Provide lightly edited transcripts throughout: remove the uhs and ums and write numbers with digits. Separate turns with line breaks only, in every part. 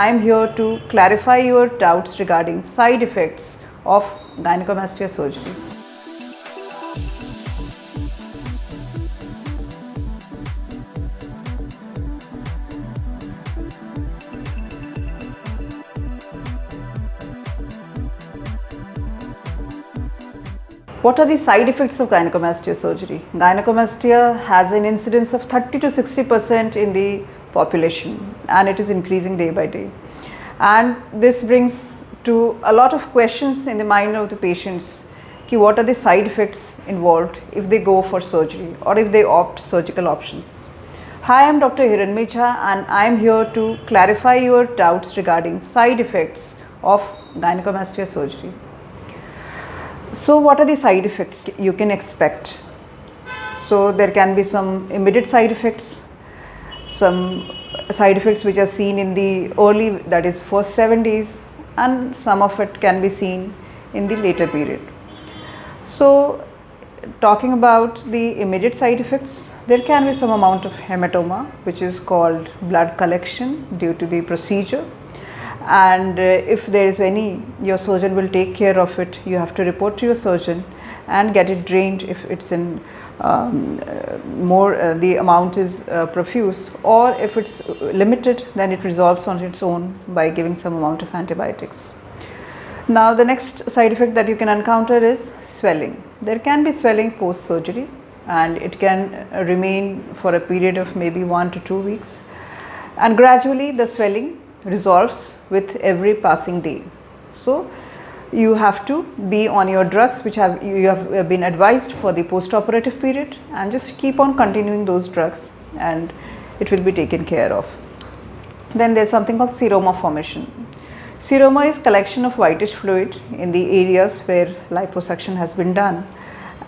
I am here to clarify your doubts regarding side effects of gynecomastia surgery. What are the side effects of gynecomastia surgery? Gynecomastia has an incidence of 30 to 60% in the population, and it is increasing day by day. And this brings to a lot of questions in the mind of the patients. What are the side effects involved if they go for surgery or if they opt surgical options? Hi, I am Dr. Hiranmayi Jha, and I am here to clarify your doubts regarding side effects of gynecomastia surgery. So what are the side effects you can expect? So there can be some immediate side effects, some side effects which are seen in the early, that is first 7 days, and some of it can be seen in the later period. So talking about the immediate side effects, there can be some amount of hematoma, which is called blood collection due to the procedure. And if there is any, your surgeon will take care of it. You have to report to your surgeon and get it drained if it's in the amount is profuse, or if it's limited, then it resolves on its own by giving some amount of antibiotics. Now the next side effect that you can encounter is swelling. There can be swelling post surgery, and it can remain for a period of maybe 1 to 2 weeks, and gradually the swelling resolves with every passing day. So you have to be on your drugs which you have been advised for the post-operative period, and just keep on continuing those drugs and it will be taken care of. Then there is something called seroma formation. Seroma is collection of whitish fluid in the areas where liposuction has been done,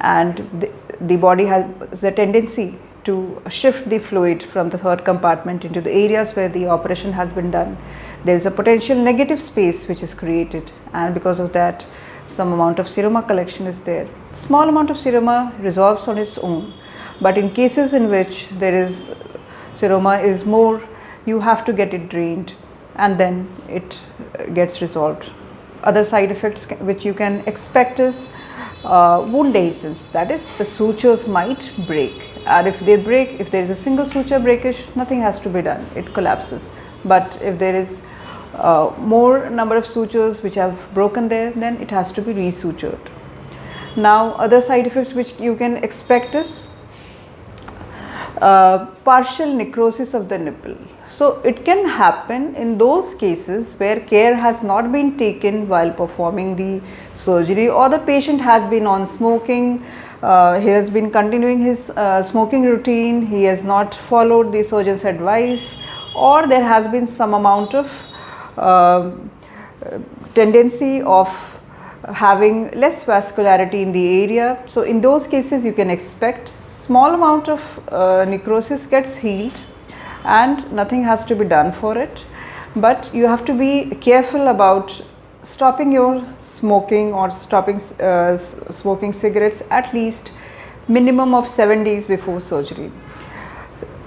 and the body has a tendency to shift the fluid from the third compartment into the areas where the operation has been done. There is a potential negative space which is created, and because of that some amount of seroma collection is there. Small amount of seroma resolves on its own, but in cases in which there is seroma is more, you have to get it drained and then it gets resolved. Other side effects which you can expect is wound dehiscence, that is, the sutures might break, and if they break, if there is a single suture breakage, nothing has to be done, it collapses. But if there is more number of sutures which have broken there, then it has to be resutured. Now other side effects which you can expect is partial necrosis of the nipple. So it can happen in those cases where care has not been taken while performing the surgery, or the patient has been on smoking, he has been continuing his smoking routine, he has not followed the surgeon's advice, or there has been some amount of tendency of having less vascularity in the area. So in those cases you can expect small amount of necrosis gets healed and nothing has to be done for it, but you have to be careful about stopping your smoking or stopping smoking cigarettes at least minimum of 7 days before surgery,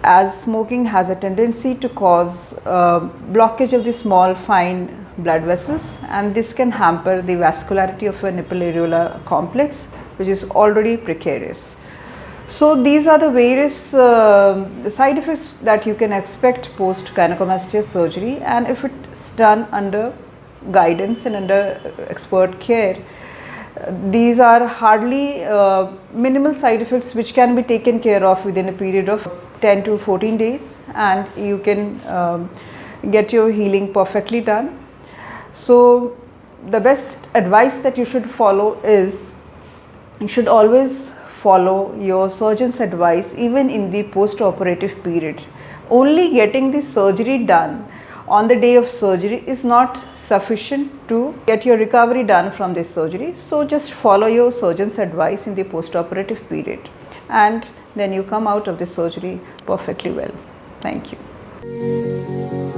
as smoking has a tendency to cause blockage of the small fine blood vessels, and this can hamper the vascularity of a nipple areola complex, which is already precarious. So these are the various side effects that you can expect post gynecomastia surgery, and if it's done under guidance and under expert care, these are hardly minimal side effects which can be taken care of within a period of 10 to 14 days, and you can get your healing perfectly done. So the best advice that you should follow is, you should always follow your surgeon's advice even in the post-operative period. Only getting the surgery done on the day of surgery is not sufficient to get your recovery done from this surgery. So just follow your surgeon's advice in the post-operative period, and then you come out of the surgery perfectly well. Thank you.